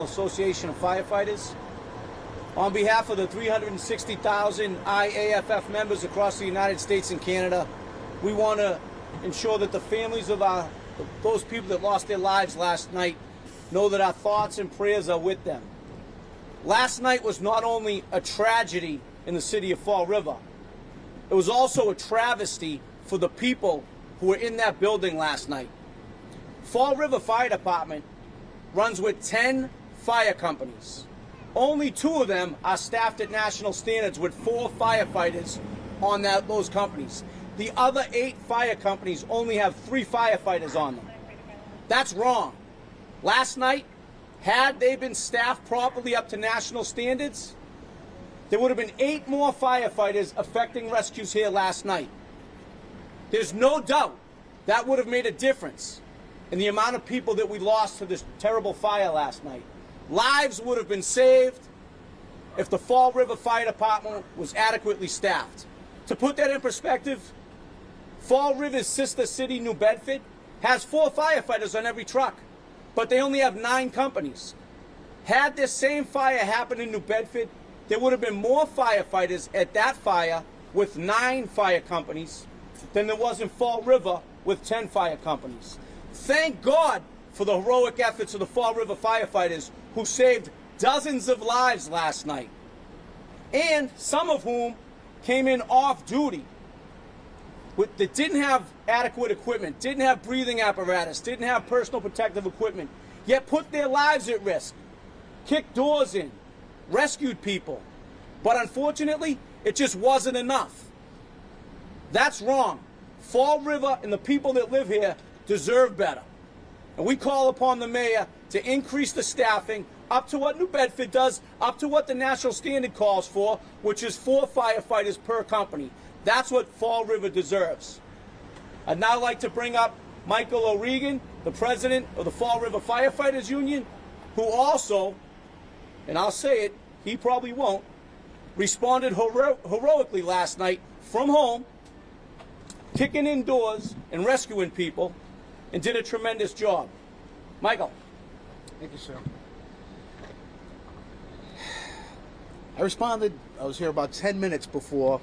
Association of Firefighters. On behalf of the 360,000 IAFF members across the United States and Canada, we want to ensure that the families of those people that lost their lives last night know that our thoughts and prayers are with them. Last night was not only a tragedy in the city of Fall River, it was also a travesty for the people who were in that building last night. Fall River Fire Department runs with 10 fire companies. Only 2 of them are staffed at national standards with 4 firefighters on those companies. The other 8 fire companies only have 3 firefighters on them. That's wrong. Last night, had they been staffed properly up to national standards, there would have been 8 more firefighters effecting rescues here last night. There's no doubt that would have made a difference in the amount of people that we lost to this terrible fire last night. Lives would have been saved if the Fall River Fire Department was adequately staffed. To put that in perspective, Fall River's sister city, New Bedford, has 4 firefighters on every truck, but they only have 9 companies. Had this same fire happened in New Bedford, there would have been more firefighters at that fire with 9 fire companies than there was in Fall River with 10 fire companies. Thank God for the heroic efforts of the Fall River firefighters who saved dozens of lives last night, and some of whom came in off duty that didn't have adequate equipment, didn't have breathing apparatus, didn't have personal protective equipment, yet put their lives at risk, kicked doors in, rescued people. But unfortunately, it just wasn't enough. That's wrong. Fall River and the people that live here deserve better. And we call upon the mayor to increase the staffing up to what New Bedford does, up to what the national standard calls for, which is 4 firefighters per company. That's what Fall River deserves. I'd now like to bring up Michael O'Regan, the president of the Fall River Firefighters Union, who also, and I'll say it, he probably won't, responded heroically last night from home, kicking in doors and rescuing people, and did a tremendous job. Michael. Thank you, sir. I responded, I was here about 10 minutes before,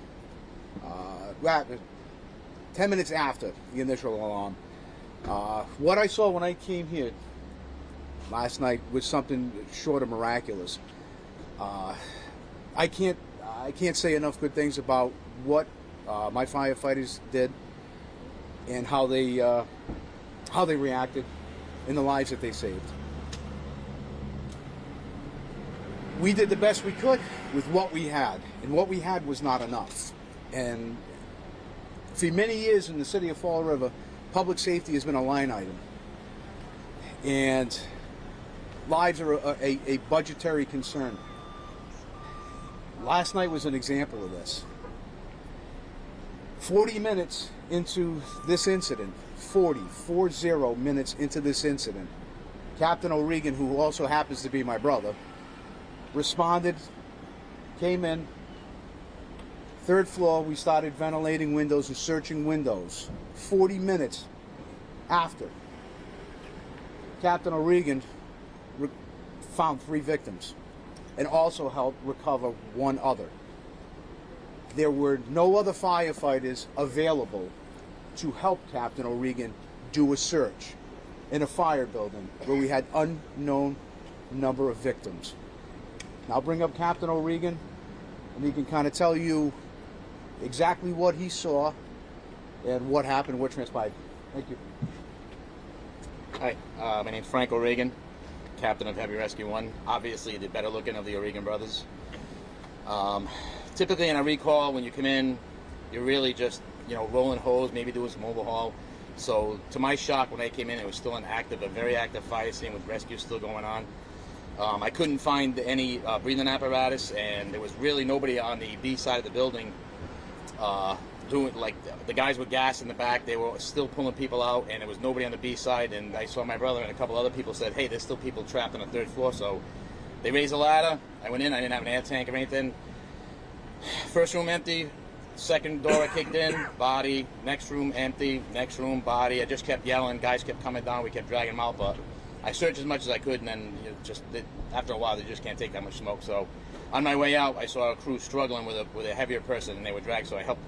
10 minutes after the initial alarm. What I saw when I came here last night was something short of miraculous. I can't say enough good things about what my firefighters did and how they reacted and the lives that they saved. We did the best we could with what we had, and what we had was not enough. And for many years in the city of Fall River, public safety has been a line item. And lives are a budgetary concern. Last night was an example of this. 40 minutes into this incident, 40 minutes into this incident, Captain O'Regan, who also happens to be my brother, responded, came in, 3rd floor, we started ventilating windows and searching windows. 40 minutes after, Captain O'Regan found 3 victims and also helped recover 1 other. There were no other firefighters available to help Captain O'Regan do a search in a fire building where we had unknown number of victims. Now I'll bring up Captain O'Regan, and he can kind of tell you exactly what he saw and what happened, what transpired. Thank you. Hi, my name's Frank O'Regan, captain of Heavy Rescue 1. Obviously the better looking of the O'Regan brothers. Typically in a recall, when you come in, you're really just, rolling hose, maybe doing some overhaul. So to my shock, when I came in, it was still a very active fire scene with rescue still going on. I couldn't find any breathing apparatus, and there was really nobody on the B side of the building doing, like, the guys with gas in the back. They were still pulling people out, and there was nobody on the B side. And I saw my brother and a couple other people said, hey, there's still people trapped on the 3rd floor. So they raised a ladder. I went in. I didn't have an air tank or anything. First room empty. Second door I kicked in, body. Next room empty. Next room, body. I just kept yelling. Guys kept coming down. We kept dragging them out, but I searched as much as I could, and then after a while, they just can't take that much smoke. So, on my way out, I saw a crew struggling with a heavier person, and they were dragged. So I helped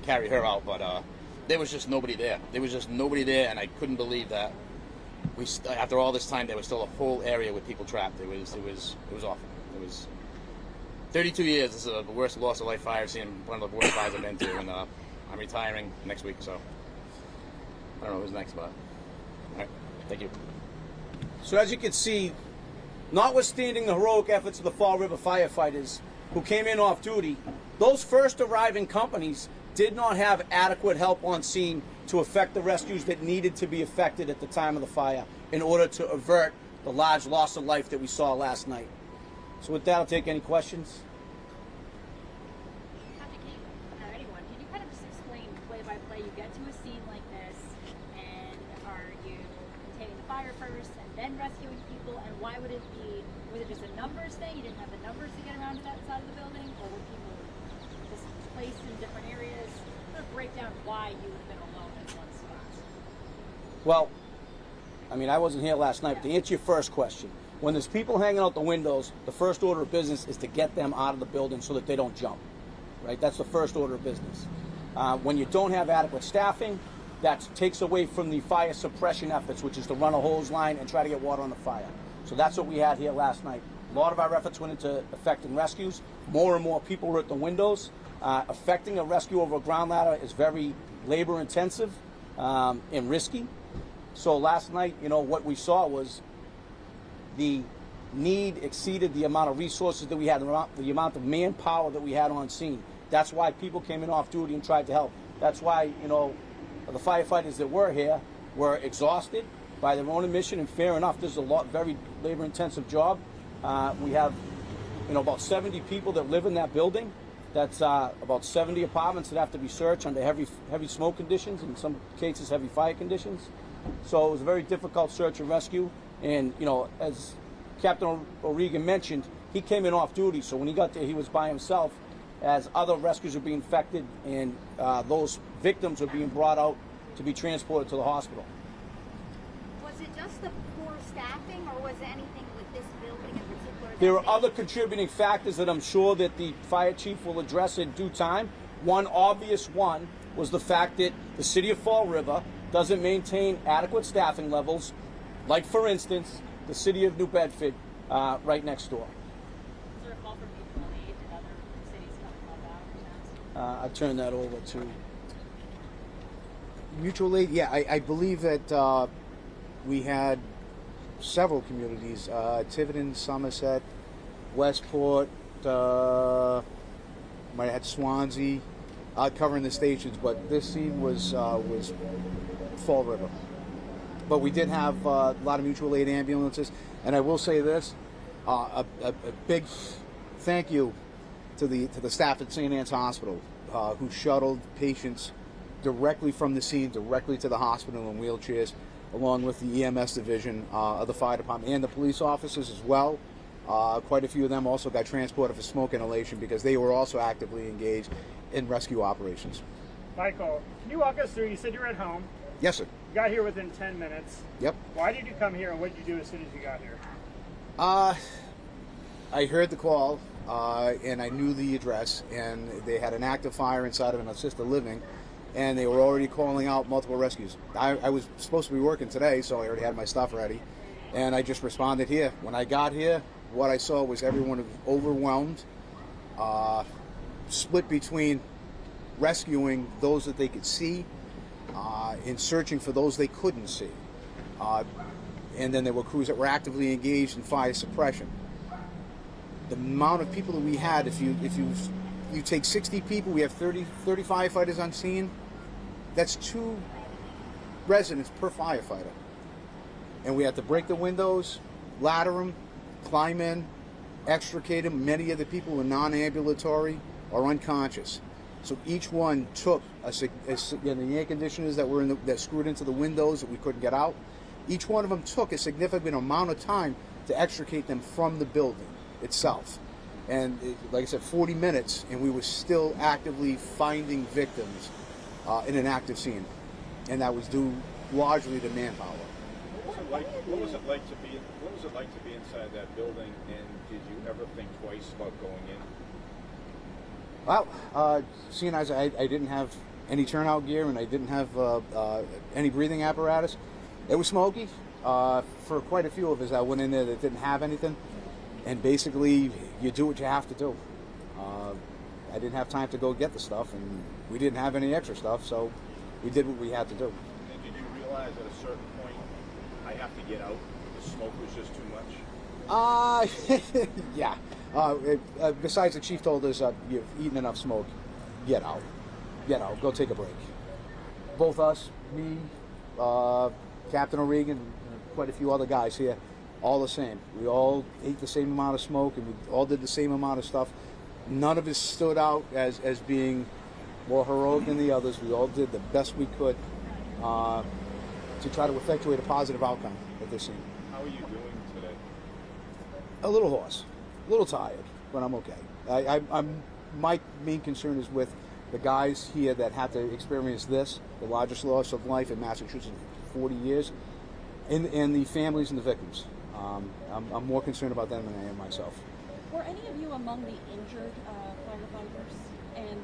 carry her out, but there was just nobody there. There was just nobody there, and I couldn't believe that after all this time, there was still a whole area with people trapped. It was awful. It was 32 years. This is the worst loss of life fire I've seen. One of the worst fires I've been to, and I'm retiring next week, so I don't know who's next, but all right, thank you. So as you can see, notwithstanding the heroic efforts of the Fall River firefighters who came in off duty, those first arriving companies did not have adequate help on scene to effect the rescues that needed to be effected at the time of the fire in order to avert the large loss of life that we saw last night. So with that, I'll take any questions. Anyone, can you kind of just explain play by play? You get to a scene like this, and are you containing the fire first and then rescuing people? And why would it be? Was it just a numbers thing? You didn't have the numbers to get around to that side of the building, or were people just placed in different areas? Kind of break down why you would have been alone in one spot. Well, I mean, I wasn't here last night, but to answer your first question, when there's people hanging out the windows, the first order of business is to get them out of the building so that they don't jump, right? That's the first order of business. When you don't have adequate staffing, that takes away from the fire suppression efforts, which is to run a hose line and try to get water on the fire. So that's what we had here last night. A lot of our efforts went into effecting rescues. More and more people were at the windows. Effecting a rescue over a ground ladder is very labor intensive and risky. So last night, you know, what we saw was the need exceeded the amount of resources that we had, the amount of manpower that we had on scene. That's why people came in off duty and tried to help. That's why, you know, the firefighters that were here were exhausted by their own admission, and fair enough, this is a very labor-intensive job. We have, you know, about 70 people that live in that building. That's about 70 apartments that have to be searched under heavy smoke conditions, in some cases heavy fire conditions. So it was a very difficult search and rescue. And, you know, as Captain O'Regan mentioned, he came in off duty, so when he got there, he was by himself as other rescues were being infected, and those victims were being brought out to be transported to the hospital. Was it just the poor staffing, or was it anything with this building in particular? There are other contributing factors that I'm sure that the fire chief will address in due time. One obvious one was the fact that the city of Fall River doesn't maintain adequate staffing levels, like, for instance, the city of New Bedford right next door. Is there a call for mutual aid? Did other cities come and help out? I turn that over to... Mutual aid, yeah, I believe that we had several communities, Tiverton, Somerset, Westport, might have had Swansea, covering the stations, but this scene was Fall River. But we did have a lot of mutual aid ambulances, and I will say this, a big thank you to the staff at St. Anne's Hospital who shuttled patients directly from the scene, directly to the hospital in wheelchairs, along with the EMS division of the fire department and the police officers as well. Quite a few of them also got transported for smoke inhalation because they were also actively engaged in rescue operations. Michael, can you walk us through? You said you were at home. Yes, sir. You got here within 10 minutes. Yep. Why did you come here, and what did you do as soon as you got here? I heard the call, and I knew the address, and they had an active fire inside of an assisted living, and they were already calling out multiple rescues. I was supposed to be working today, so I already had my stuff ready, and I just responded here. When I got here, what I saw was everyone was overwhelmed, split between rescuing those that they could see and searching for those they couldn't see. And then there were crews that were actively engaged in fire suppression. The amount of people that we had, if you take 60 people, we have 30 firefighters on scene. That's 2 residents per firefighter. And we had to break the windows, ladder them, climb in, extricate them. Many of the people were non-ambulatory or unconscious. So each one took the air conditioners that were that screwed into the windows that we couldn't get out. Each one of them took a significant amount of time to extricate them from the building itself. And like I said, 40 minutes, and we were still actively finding victims in an active scene. And that was due largely to manpower. So What was it like to be? What was it like to be inside that building? And did you ever think twice about going in? Well, seeing as I didn't have any turnout gear and I didn't have any breathing apparatus, it was smoky. For quite a few of us, I went in there that didn't have anything, and basically you do what you have to do. I didn't have time to go get the stuff, and we didn't have any extra stuff, so we did what we had to do. And did you realize at a certain point, I have to get out? The smoke was just too much. Yeah. Besides, the chief told us you've eaten enough smoke. Get out. Get out. Go take a break. Both us, me, Captain O'Regan, and quite a few other guys here, all the same. We all ate the same amount of smoke, and we all did the same amount of stuff. None of us stood out as being more heroic than the others. We all did the best we could to try to effectuate a positive outcome at this scene. How are you doing today? A little hoarse, a little tired, but I'm okay. My main concern is with the guys here that had to experience this, the largest loss of life in Massachusetts in 40 years, and the families and the victims. I'm more concerned about them than I am myself. Were any of you among the injured firefighters? And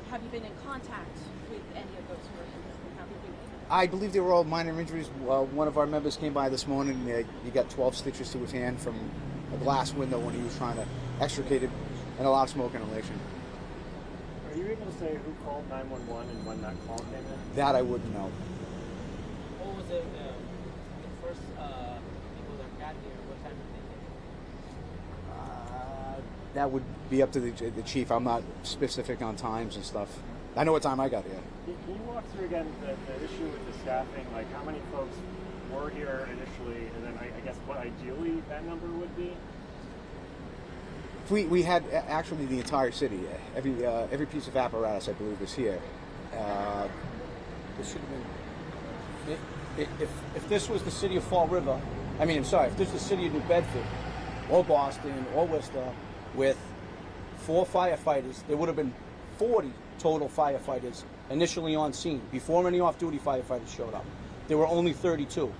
have you been in contact with any of those who were injured? And how did you? I believe they were all minor injuries. One of our members came by this morning. He got 12 stitches to his hand from a glass window when he was trying to extricate it, and a lot of smoke inhalation. Are you able to say who called 911 and when that call came in? That I wouldn't know. What was it? The first people that got here, what time did they get? That would be up to the chief. I'm not specific on times and stuff. I know what time I got here. Can you walk through again the issue with the staffing? Like how many folks were here initially, and then I guess what ideally that number would be? We had actually the entire city. Every piece of apparatus, I believe, was here. This should have been. If this was the city of Fall River, if this was the city of New Bedford, or Boston, or Worcester, with 4 firefighters, there would have been 40 total firefighters initially on scene before any off-duty firefighters showed up. There were only 32.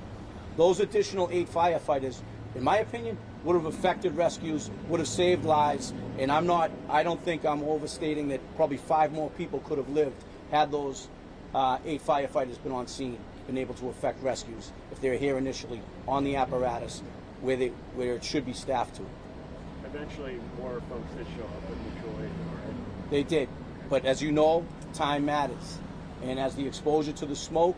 Those additional 8 firefighters, in my opinion, would have affected rescues, would have saved lives, and I don't think I'm overstating that probably 5 more people could have lived had those 8 firefighters been on scene, been able to affect rescues if they were here initially on the apparatus where it should be staffed to. Eventually, more folks did show up with mutual aid, right? They did, but as you know, time matters, and as the exposure to the smoke,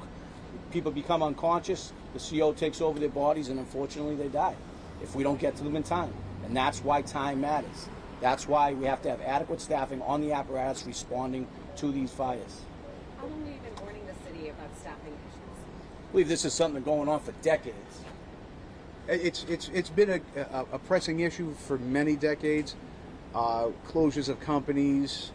people become unconscious, the CO takes over their bodies, and unfortunately they die if we don't get to them in time. And that's why time matters. That's why we have to have adequate staffing on the apparatus responding to these fires. How long have you been warning the city about staffing issues? I believe this is something going on for decades. It's been a pressing issue for many decades. Closures of companies,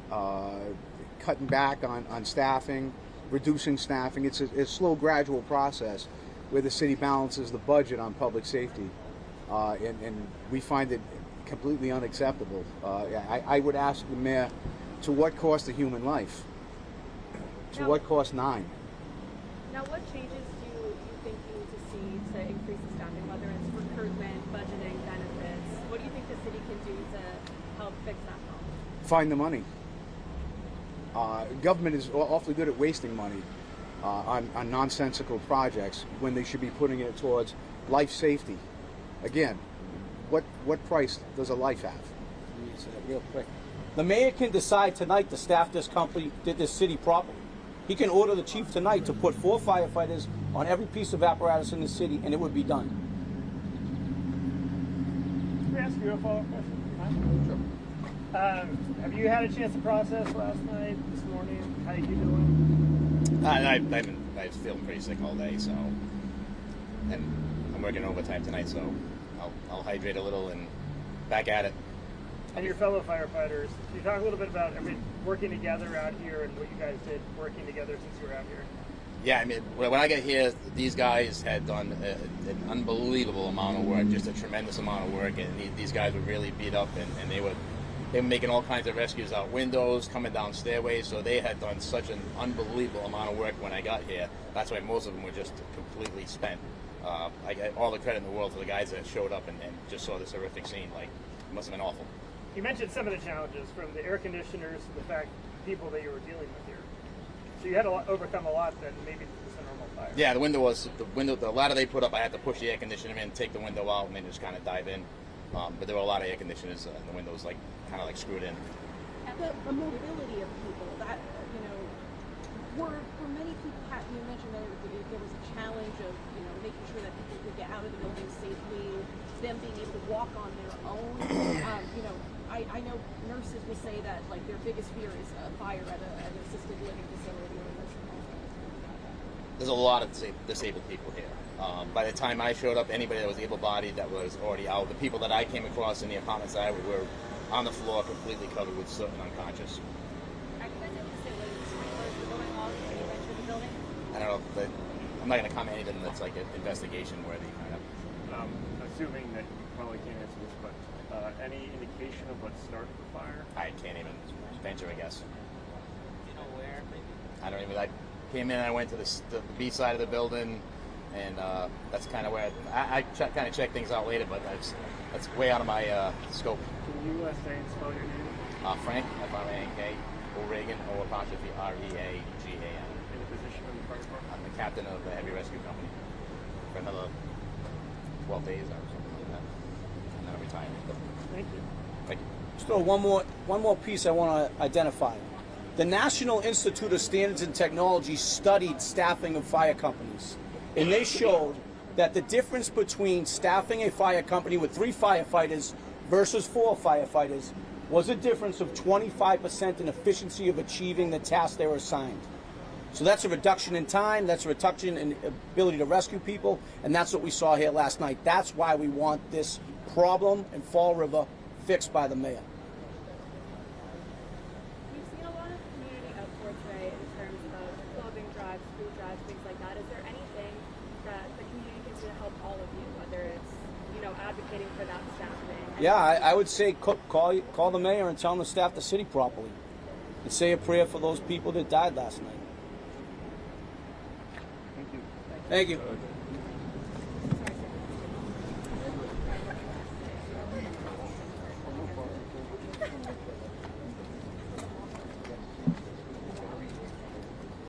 cutting back on staffing, reducing staffing. It's a slow, gradual process where the city balances the budget on public safety, and we find it completely unacceptable. I would ask the mayor, to what cost a human life? To what cost 9? Now, what changes do you think you need to see to increase the staffing, whether it's recruitment, budgeting, benefits? What do you think the city can do to help fix that problem? Find the money. Government is awfully good at wasting money on nonsensical projects when they should be putting it towards life safety. Again, what price does a life have? Let me say that real quick. The mayor can decide tonight to staff this company, this city properly. He can order the chief tonight to put 4 firefighters on every piece of apparatus in the city, and it would be done. Can I ask you a follow-up question? Sure. Have you had a chance to process last night, this morning? How you doing? I was feeling pretty sick all day, so, and I'm working overtime tonight, so I'll hydrate a little and back at it. And your fellow firefighters, can you talk a little bit about working together out here and what you guys did working together since you were out here? Yeah, when I got here, these guys had done an unbelievable amount of work, just a tremendous amount of work, and these guys were really beat up, and they were making all kinds of rescues out windows, coming down stairways, so they had done such an unbelievable amount of work when I got here. That's why most of them were just completely spent. I get all the credit in the world to the guys that showed up and just saw this horrific scene. Like, it must have been awful. You mentioned some of the challenges, from the air conditioners to the fact people that you were dealing with here. So you had to overcome a lot that maybe just a normal fire. Yeah, the ladder they put up, I had to push the air conditioner in, take the window out, and then just kind of dive in. But there were a lot of air conditioners and the windows kind of screwed in. The mobility of people, that, were many people, you mentioned that there was a challenge of, making sure that people could get out of the building safely, them being able to walk on their own. I know nurses will say that, their biggest fear is a fire at an assisted living facility or a nursing home. There's a lot of disabled people here. By the time I showed up, anybody that was able-bodied that was already out. The people that I came across in the apartments were on the floor, completely covered with soot and unconscious. Are you guys able to say whether the sprinklers were going off when you entered the building? I don't know. I'm not going to comment anything that's an investigation worthy kind of. Assuming that you probably can't answer this, but any indication of what started the fire? I can't even venture a guess. You know where? Maybe. I came in, I went to the B side of the building, and that's kind of where I kind of check things out later, but that's way out of my scope. Can you say and spell your name? Frank, F-R-A-N-K, O'Regan, O-apostrophe R-E-A-G-A-N. In the position of the fire department? I'm the captain of the heavy rescue company for another 12 days or something like that. And then I'm retiring. Thank you. Thank you. Still, one more piece I want to identify. The National Institute of Standards and Technology studied staffing of fire companies, and they showed that the difference between staffing a fire company with 3 firefighters versus 4 firefighters was a difference of 25% in efficiency of achieving the task they were assigned. So that's a reduction in time, that's a reduction in ability to rescue people, and that's what we saw here last night. That's why we want this problem in Fall River fixed by the mayor. We've seen a lot of community outpour today in terms of clothing drives, food drives, things like that. Is there anything that the community can do to help all of you, whether it's, advocating for that staffing? Yeah, I would say call the mayor and tell him to staff the city properly, and say a prayer for those people that died last night. Thank you. Thank you.